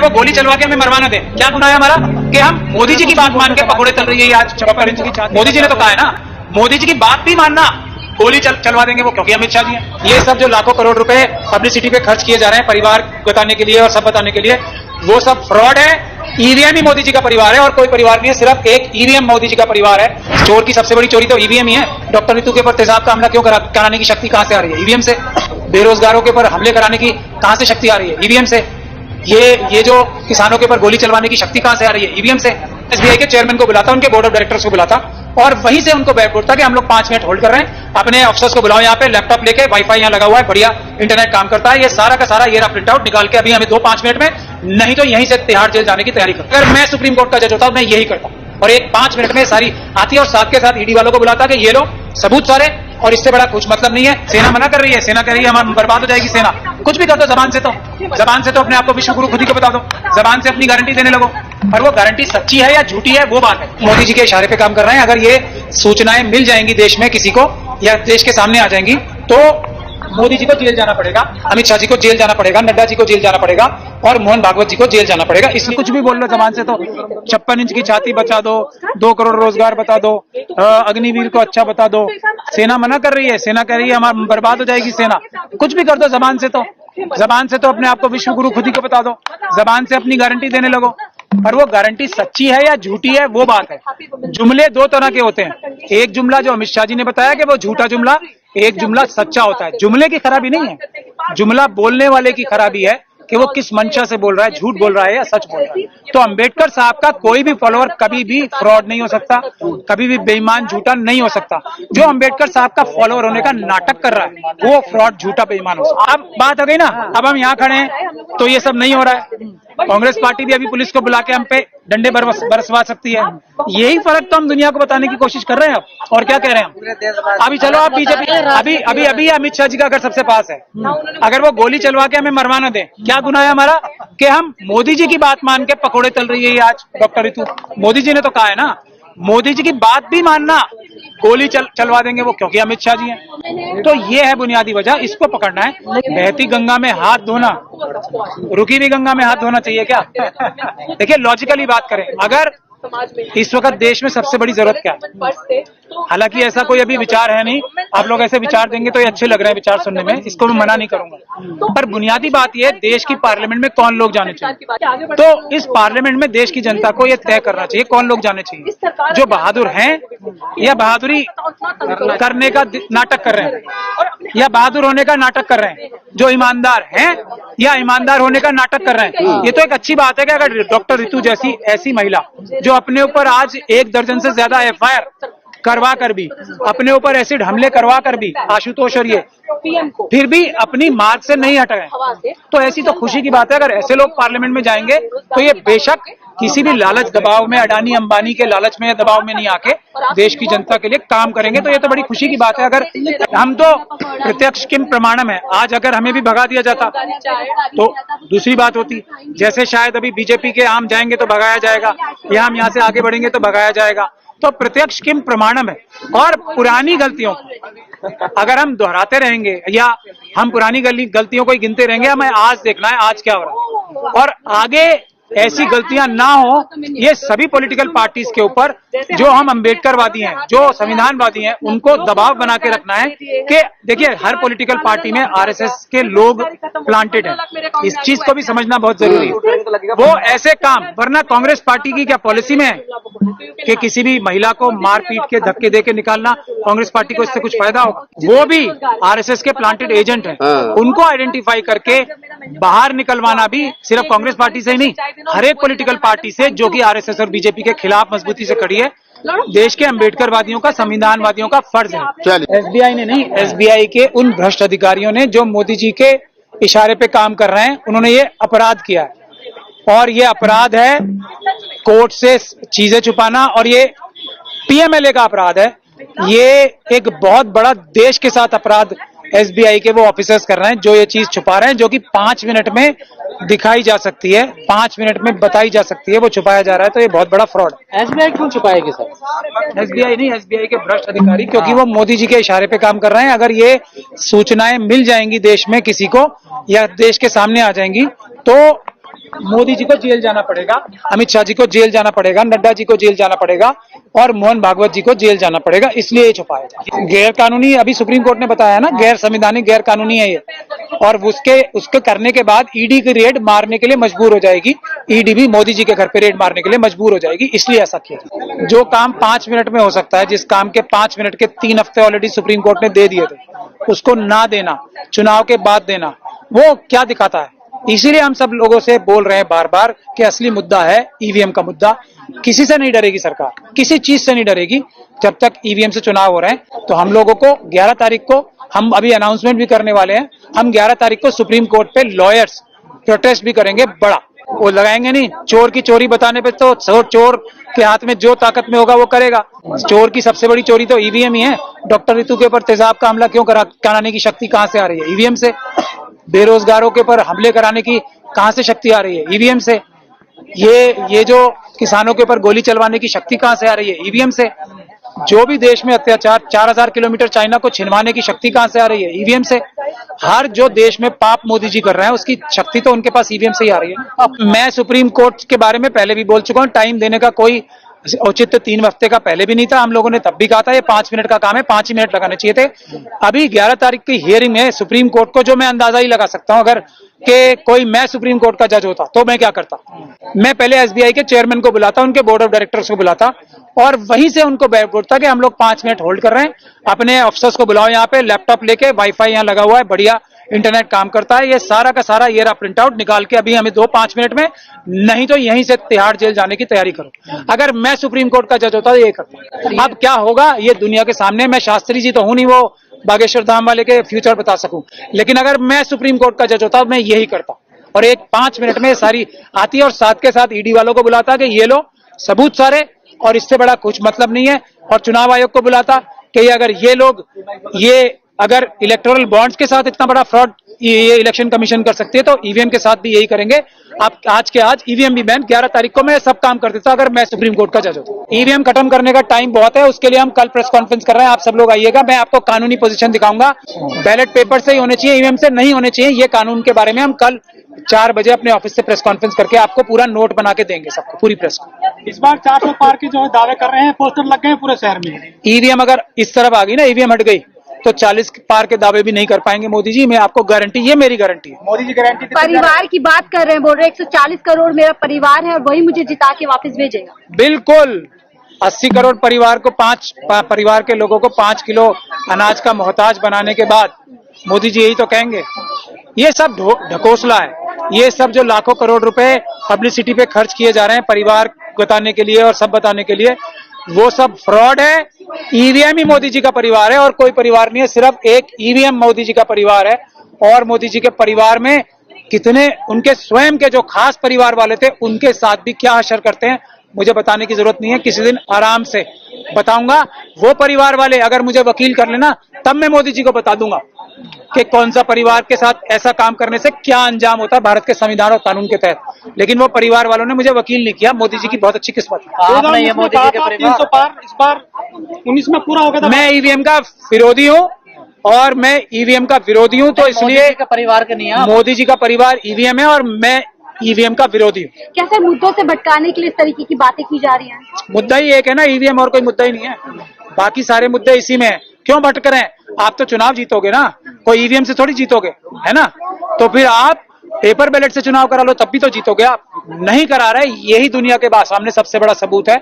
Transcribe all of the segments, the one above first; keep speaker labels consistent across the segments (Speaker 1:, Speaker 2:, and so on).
Speaker 1: वो गोली चलवा के हमें मरवाना दे, क्या गुनाह है हमारा कि हम मोदी जी की बात मान के पकौड़े तल रही है आज 54 इंच की। मोदी जी ने तो कहा है ना, मोदी जी की बात भी मानना, गोली चलवा देंगे वो, क्योंकि अमित शाह जी हैं। ये सब जो लाखों करोड़ रुपए पब्लिसिटी पे खर्च किए जा रहे हैं परिवार बताने के लिए और सब बताने के लिए, वो सब फ्रॉड है। ईवीएम ही मोदी जी का परिवार है और कोई परिवार नहीं है, सिर्फ एक ईवीएम मोदी जी का परिवार है। चोर की सबसे बड़ी चोरी तो ईवीएम ही है। डॉक्टर रितु के ऊपर तेजाब का हमला क्यों कराने की शक्ति कहां से आ रही है? ईवीएम से। बेरोजगारों के ऊपर हमले कराने की कहां से शक्ति आ रही है? ईवीएम से। ये जो किसानों के ऊपर गोली चलवाने की शक्ति कहां से आ रही है? ईवीएम से। एसबीआई के चेयरमैन को बुलाता, उनके बोर्ड ऑफ डायरेक्टर्स को बुलाता और वहीं से उनको बोलता कि हम लोग 5 मिनट होल्ड कर रहे हैं, अपने अफसर्स को बुलाओ, यहाँ पे लैपटॉप लेके, वाईफाई यहाँ लगा हुआ है, बढ़िया इंटरनेट काम करता है, ये सारा का सारा ये रहा प्रिंट आउट निकाल के अभी हमें 2-5 मिनट में, नहीं तो यहीं से तिहाड़ जेल जाने की तैयारी करता। अगर मैं सुप्रीम कोर्ट का जज होता मैं यही करता और एक 5 मिनट में सारी आती और साथ के साथ ईडी वालों को बुलाता कि ये लो सबूत सारे, और इससे बड़ा कुछ मतलब नहीं है। सेना मना कर रही है, सेना कह रही है हम बर्बाद हो जाएगी सेना। कुछ भी कर दो जबान से तो अपने आप को विश्व गुरु खुद ही को बता दो, जबान से अपनी गारंटी देने लगो, पर वो गारंटी सच्ची है या झूठी है वो बात है। मोदी जी के इशारे पे काम कर रहे हैं। अगर ये सूचनाएं मिल जाएंगी देश में किसी को या देश के सामने आ जाएंगी तो मोदी जी को जेल जाना पड़ेगा, अमित शाह जी को जेल जाना पड़ेगा, नड्डा जी को जेल जाना पड़ेगा और मोहन भागवत जी को जेल जाना पड़ेगा। इसमें कुछ भी बोल लो जबान से तो 56 इंच की छाती बचा दो, 2 करोड़ रोजगार बता दो, अग्निवीर को अच्छा बता दो। सेना मना कर रही है, सेना कह रही है हमारा बर्बाद हो जाएगी सेना। कुछ भी कर दो जबान से तो अपने आप को विश्व गुरु खुद ही को बता दो, जबान से अपनी गारंटी देने लगो, पर वो गारंटी सच्ची है या झूठी है वो बात है। जुमले 2 तरह के होते हैं, एक जुमला जो अमित शाह जी ने बताया कि वो झूठा जुमला, एक जुमला सच्चा होता है। जुमले की खराबी नहीं है, जुमला बोलने वाले की खराबी है कि वो किस मंशा से बोल रहा है, झूठ बोल रहा है या सच बोल रहा है। तो अंबेडकर साहब का कोई भी फॉलोअर कभी भी फ्रॉड नहीं हो सकता, कभी भी बेईमान झूठा नहीं हो सकता। जो अंबेडकर साहब का फॉलोअर होने का नाटक कर रहा है वो फ्रॉड झूठा बेईमान हो सकता। अब बात हो गई ना, अब हम यहाँ खड़े हैं तो ये सब नहीं हो रहा है। कांग्रेस पार्टी भी अभी पुलिस को बुला के हम पे डंडे बरसवा सकती है। यही फर्क तो हम दुनिया को बताने की कोशिश कर रहे हैं। अब और क्या कह रहे हैं? अभी चलो आप बीजेपी अभी अमित शाह जी का अगर सबसे पास है, अगर वो गोली चलवा के हमें मरवाना दे, क्या गुनाह है हमारा कि हम मोदी जी की बात मान के पकौड़े तल रही है आज डॉक्टर रितु। मोदी जी ने तो कहा है ना, मोदी जी की बात भी मानना, गोली चलवा देंगे वो, क्योंकि अमित शाह जी हैं। तो ये है बुनियादी वजह, इसको पकड़ना है। बहती गंगा में हाथ धोना, रुकी हुई गंगा में हाथ धोना चाहिए क्या? देखिए लॉजिकली बात करें, अगर इस वक्त देश में सबसे बड़ी जरूरत क्या है? हालांकि ऐसा कोई अभी विचार है नहीं, आप लोग ऐसे विचार देंगे तो ये अच्छे लग रहे हैं विचार सुनने में, इसको मैं मना नहीं करूंगा, पर बुनियादी बात यह है देश की पार्लियामेंट में कौन लोग जाने चाहिए। तो इस पार्लियामेंट में देश की जनता को यह तय करना चाहिए कौन लोग जाने चाहिए, जो बहादुर हैं या बहादुरी करने का नाटक कर रहे हैं या बहादुर होने का नाटक कर रहे हैं, जो ईमानदार हैं या ईमानदार होने का नाटक कर रहे हैं। ये तो एक अच्छी बात है कि अगर डॉक्टर रितु जैसी ऐसी महिला जो अपने ऊपर आज 1 दर्जन से ज्यादा एफआईआर करवा कर भी, अपने ऊपर एसिड हमले करवा कर भी, आशुतोष और ये फिर भी अपनी मार्ग से नहीं हट गए, तो ऐसी तो खुशी की बात है। अगर ऐसे लोग पार्लियामेंट में जाएंगे तो ये बेशक किसी भी लालच दबाव में, अडानी अंबानी के लालच में या दबाव में नहीं आके देश की जनता के लिए काम करेंगे, तो ये तो बड़ी खुशी की बात है। अगर हम तो प्रत्यक्ष किम प्रमाणम है, आज अगर हमें भी भगा दिया जाता तो दूसरी बात होती, जैसे शायद अभी बीजेपी के हम जाएंगे तो भगाया जाएगा या हम यहाँ से आगे बढ़ेंगे तो भगाया जाएगा, तो प्रत्यक्ष किम प्रमाणम है। और पुरानी गलतियों अगर हम दोहराते रहेंगे या हम पुरानी गलतियों को ही गिनते रहेंगे, हमें आज देखना है आज क्या हो रहा है और आगे ऐसी गलतियां ना हो। ये सभी पॉलिटिकल पार्टीज के ऊपर, जो हम अम्बेडकरवादी हैं, जो संविधानवादी हैं, उनको दबाव बना के रखना है कि देखिए हर पॉलिटिकल पार्टी में आरएसएस के लोग प्लांटेड हैं, इस चीज को भी समझना बहुत जरूरी है। वो ऐसे काम, वरना कांग्रेस पार्टी की क्या पॉलिसी में है कि किसी भी महिला को मार पीट के धक्के दे के निकालना, कांग्रेस पार्टी को इससे कुछ फायदा होगा? वो भी आरएसएस के प्लांटेड एजेंट हैं, उनको आइडेंटिफाई करके बाहर निकलवाना भी सिर्फ कांग्रेस पार्टी से ही नहीं, हर एक पॉलिटिकल पार्टी से जो कि आरएसएस और बीजेपी के खिलाफ मजबूती से खड़ी है, देश के अम्बेडकरवादियों का, संविधानवादियों का फर्ज है। एसबीआई ने नहीं, एसबीआई के उन भ्रष्ट अधिकारियों ने जो मोदी जी के इशारे पे काम कर रहे हैं, उन्होंने ये अपराध किया है और ये अपराध है कोर्ट से चीजें छुपाना, और ये पीएमएलए का अपराध है। ये एक बहुत बड़ा देश के साथ अपराध एसबीआई के वो ऑफिसर्स कर रहे हैं जो ये चीज छुपा रहे हैं, जो कि 5 मिनट में दिखाई जा सकती है, 5 मिनट में बताई जा सकती है, वो छुपाया जा रहा है। तो ये बहुत बड़ा फ्रॉड है।
Speaker 2: एसबीआई क्यों छुपाएगी सर?
Speaker 1: एसबीआई नहीं, एसबीआई के भ्रष्ट अधिकारी, क्योंकि वो मोदी जी के इशारे पे काम कर रहे हैं। अगर ये सूचनाएं मिल जाएंगी देश में किसी को या देश के सामने आ जाएंगी तो मोदी जी को जेल जाना पड़ेगा, अमित शाह जी को जेल जाना पड़ेगा, नड्डा जी को जेल जाना पड़ेगा और मोहन भागवत जी को जेल जाना पड़ेगा, इसलिए ये छुपाया जाए। गैर कानूनी, अभी सुप्रीम कोर्ट ने बताया ना, गैर संवैधानिक, गैर कानूनी है ये, और उसके करने के बाद ईडी की रेड मारने के लिए मजबूर हो जाएगी। ईडी भी मोदी जी के घर पे रेड मारने के लिए मजबूर हो जाएगी, इसलिए ऐसा किया। जो काम 5 मिनट में हो सकता है, जिस काम के 5 मिनट के 3 हफ्ते ऑलरेडी सुप्रीम कोर्ट ने दे दिए थे, उसको ना देना, चुनाव के बाद देना, वो क्या दिखाता है? इसीलिए हम सब लोगों से बोल रहे हैं बार बार कि असली मुद्दा है ईवीएम का मुद्दा। किसी से नहीं डरेगी सरकार, किसी चीज से नहीं डरेगी जब तक ईवीएम से चुनाव हो रहे हैं। तो हम लोगों को 11 तारीख को, हम अभी अनाउंसमेंट भी करने वाले हैं, हम 11 तारीख को सुप्रीम कोर्ट पे लॉयर्स प्रोटेस्ट भी करेंगे बड़ा। वो लगाएंगे नहीं, चोर की चोरी बताने पे तो चोर के हाथ में जो ताकत में होगा वो करेगा। चोर की सबसे बड़ी चोरी तो ईवीएम ही है। डॉक्टर रितु के ऊपर तेजाब का हमला क्यों कराने की शक्ति कहां से आ रही है? ईवीएम से। बेरोजगारों के ऊपर हमले कराने की कहां से शक्ति आ रही है? ईवीएम से। ये जो किसानों के ऊपर गोली चलवाने की शक्ति कहां से आ रही है? ईवीएम से। जो भी देश में अत्याचार, 4000 किलोमीटर चाइना को छिनवाने की शक्ति कहां से आ रही है? ईवीएम से। हर जो देश में पाप मोदी जी कर रहे हैं उसकी शक्ति तो उनके पास ईवीएम से ही आ रही है। मैं सुप्रीम कोर्ट के बारे में पहले भी बोल चुका हूं, टाइम देने का कोई औचित्य 3 हफ्ते का पहले भी नहीं था। हम लोगों ने तब भी कहा था ये 5 मिनट का काम है, 5 ही मिनट लगाने चाहिए थे। अभी 11 तारीख की हियरिंग में सुप्रीम कोर्ट को, जो मैं अंदाजा ही लगा सकता हूं, अगर कि कोई मैं सुप्रीम कोर्ट का जज होता तो मैं क्या करता? मैं पहले एसबीआई के चेयरमैन को बुलाता, उनके बोर्ड ऑफ डायरेक्टर्स को बुलाता और वहीं से उनको बोलता कि हम लोग 5 मिनट होल्ड कर रहे हैं, अपने अफसर्स को बुलाओ, यहाँ पे लैपटॉप लेके, वाईफाई यहाँ लगा हुआ है, बढ़िया इंटरनेट काम करता है, ये सारा का सारा ये रहा प्रिंट आउट, निकाल के अभी हमें दो 5 मिनट में, नहीं तो यहीं से तिहाड़ जेल जाने की तैयारी करो। अगर मैं सुप्रीम कोर्ट का जज होता तो ये करता। अब क्या होगा ये दुनिया के सामने, मैं शास्त्री जी तो हूं नहीं वो बागेश्वर धाम वाले के फ्यूचर बता सकूं, लेकिन अगर मैं सुप्रीम कोर्ट का जज होता मैं यही करता और एक 5 मिनट में सारी आती और साथ के साथ ईडी वालों को बुलाता कि ये लो सबूत सारे और इससे बड़ा कुछ मतलब नहीं है, और चुनाव आयोग को बुलाता कि अगर ये लोग अगर इलेक्टोरल बॉन्ड्स के साथ इतना बड़ा फ्रॉड ये इलेक्शन कमीशन कर सकती है तो ईवीएम के साथ भी यही करेंगे। आप आज के आज ईवीएम भी बैन, 11 तारीख को मैं सब काम कर देता अगर मैं सुप्रीम कोर्ट का जज होता। ईवीएम खत्म करने का टाइम बहुत है, उसके लिए हम कल प्रेस कॉन्फ्रेंस कर रहे हैं, आप सब लोग आइएगा, मैं आपको कानूनी पोजीशन दिखाऊंगा। बैलेट पेपर से ही होने चाहिए, ईवीएम से नहीं होने चाहिए, ये कानून के बारे में हम कल 4 बजे अपने ऑफिस से प्रेस कॉन्फ्रेंस करके आपको पूरा नोट बना के देंगे सबको, पूरी प्रेस को।
Speaker 3: इस बार 400 पार के जो है दावे कर रहे हैं, पोस्टर लग गए हैं पूरे शहर में।
Speaker 1: ईवीएम अगर इस तरफ आ गई ना, ईवीएम हट गई तो 40 पार के दावे भी नहीं कर पाएंगे मोदी जी, मैं आपको गारंटी, ये मेरी गारंटी है।
Speaker 3: मोदी जी गारंटी
Speaker 2: परिवार की बात कर रहे हैं, बोल रहे हैं 140 करोड़ मेरा परिवार है और वही मुझे जिता के वापस भेजेगा।
Speaker 1: बिल्कुल 80 करोड़ परिवार को परिवार के लोगों को 5 किलो अनाज का मोहताज बनाने के बाद मोदी जी यही तो कहेंगे। ये सब ढकोसला है, ये सब जो लाखों करोड़ रुपए पब्लिसिटी पे खर्च किए जा रहे हैं परिवार बताने के लिए और सब बताने के लिए, वो सब फ्रॉड है। ईवीएम ही मोदी जी का परिवार है और कोई परिवार नहीं है, सिर्फ एक ईवीएम मोदी जी का परिवार है। और मोदी जी के परिवार में कितने उनके स्वयं के जो खास परिवार वाले थे उनके साथ भी क्या हशर करते हैं मुझे बताने की जरूरत नहीं है, किसी दिन आराम से बताऊंगा। वो परिवार वाले अगर मुझे वकील कर लेना तब मैं मोदी जी को बता दूंगा कि कौन सा परिवार के साथ ऐसा काम करने से क्या अंजाम होता है भारत के संविधान और कानून के तहत। लेकिन वो परिवार वालों ने मुझे वकील नहीं किया, मोदी जी की बहुत अच्छी किस्मत है।
Speaker 3: आपने ये मोदी जी के परिवार 300 पार इस बार 19 में पूरा हो गया था।
Speaker 1: मैं ईवीएम का विरोधी हूँ और मैं ईवीएम का विरोधी हूँ, तो इसलिए
Speaker 2: परिवार के नहीं है,
Speaker 1: मोदी जी का परिवार ईवीएम है और मैं ईवीएम का विरोधी हूँ।
Speaker 2: क्या सर मुद्दों से भटकाने के लिए इस तरीके की बातें की जा रही हैं?
Speaker 1: मुद्दा ही एक है ना ईवीएम, और कोई मुद्दा ही नहीं है, बाकी सारे मुद्दे इसी में है। क्यों भटक रहे हैं? आप तो चुनाव जीतोगे ना, कोई ईवीएम से थोड़ी जीतोगे, है ना? तो फिर आप पेपर बैलेट से चुनाव करा लो तब भी तो जीतोगे। आप नहीं करा रहे, यही दुनिया के सामने सबसे बड़ा सबूत है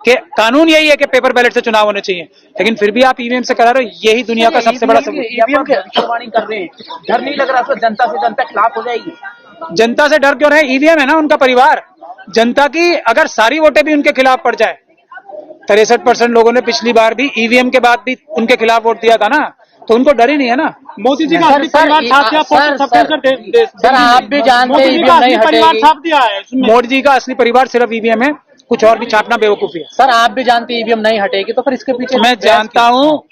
Speaker 1: कि कानून यही है कि पेपर बैलेट से चुनाव होने चाहिए, लेकिन फिर भी आप ईवीएम से करा रहे हो, यही दुनिया का सबसे बड़ा सबूत।
Speaker 2: ईवीएम की भविष्यवाणी कर रहे हैं, डर नहीं लग रहा आपको जनता से जनता खिलाफ हो जाएगी?
Speaker 1: जनता से डर क्यों रहे? ईवीएम है ना उनका परिवार। जनता की अगर सारी वोटें भी उनके खिलाफ पड़ जाए, 63% लोगों ने पिछली बार भी ईवीएम के बाद भी उनके खिलाफ वोट दिया था ना, तो उनको डर ही नहीं है ना।
Speaker 3: मोदी जी का असली परिवार साथ दिया,
Speaker 2: सर आप भी जानते हैं ईवीएम नहीं हटेगी।
Speaker 3: परिवार साथ दिया है।
Speaker 1: मोदी जी का असली परिवार सिर्फ ईवीएम है, कुछ और भी छापना बेवकूफी है।
Speaker 4: सर आप भी जानते ईवीएम नहीं हटेगी तो फिर इसके पीछे
Speaker 1: मैं जानता हूँ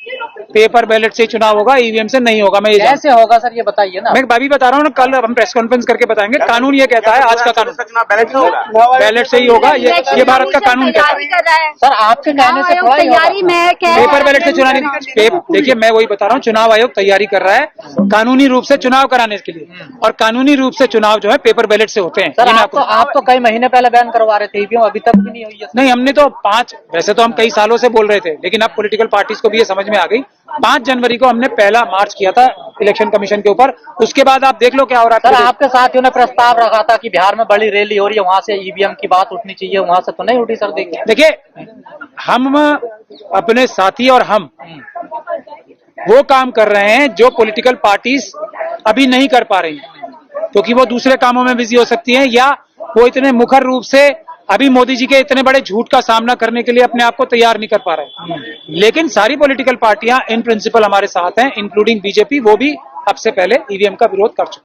Speaker 1: पेपर बैलेट से चुनाव होगा, ईवीएम से नहीं होगा। मैं ये
Speaker 4: कैसे होगा सर ये बताइए ना।
Speaker 1: मैं अभी बता रहा हूँ ना, कल हम प्रेस कॉन्फ्रेंस करके बताएंगे। कानून ये कहता है, आज का कानून बैलेट से ही होगा, ये भारत का कानून कहता है।
Speaker 2: कर रहा है
Speaker 4: सर आपके कहने से थोड़ा ही होगा।
Speaker 2: तैयारी में कह
Speaker 1: पेपर बैलेट से चुनाव नहीं, देखिए मैं वही बता रहा हूँ, चुनाव आयोग तैयारी कर रहा है कानूनी रूप से चुनाव कराने के लिए, और कानूनी रूप से चुनाव जो है पेपर बैलेट से होते हैं।
Speaker 4: सर
Speaker 1: ये मैं
Speaker 4: आप तो कई महीने पहले बैन करवा रहे थे ईवीएम, अभी तक भी नहीं हुई है।
Speaker 1: नहीं, हमने तो वैसे तो हम कई सालों से बोल रहे थे, लेकिन अब पॉलिटिकल पार्टीज को भी ये समझ में आ गई। 5 जनवरी को हमने पहला मार्च किया था इलेक्शन कमीशन के ऊपर, उसके बाद आप देख लो क्या हो रहा
Speaker 4: सर
Speaker 1: है।
Speaker 4: आपके साथियों ने प्रस्ताव रखा था कि बिहार में बड़ी रैली हो रही है, वहां से ईवीएम की बात उठनी चाहिए, वहां से तो नहीं उठी सर।
Speaker 1: देखिए हम अपने साथी और हम वो काम कर रहे हैं जो पॉलिटिकल पार्टीज अभी नहीं कर पा रही, क्योंकि वो दूसरे कामों में बिजी हो सकती हैं, या वो इतने मुखर रूप से अभी मोदी जी के इतने बड़े झूठ का सामना करने के लिए अपने आप को तैयार नहीं कर पा रहे। लेकिन सारी पॉलिटिकल पार्टियां इन प्रिंसिपल हमारे साथ हैं, इंक्लूडिंग बीजेपी, वो भी अब से पहले ईवीएम का विरोध कर चुकी।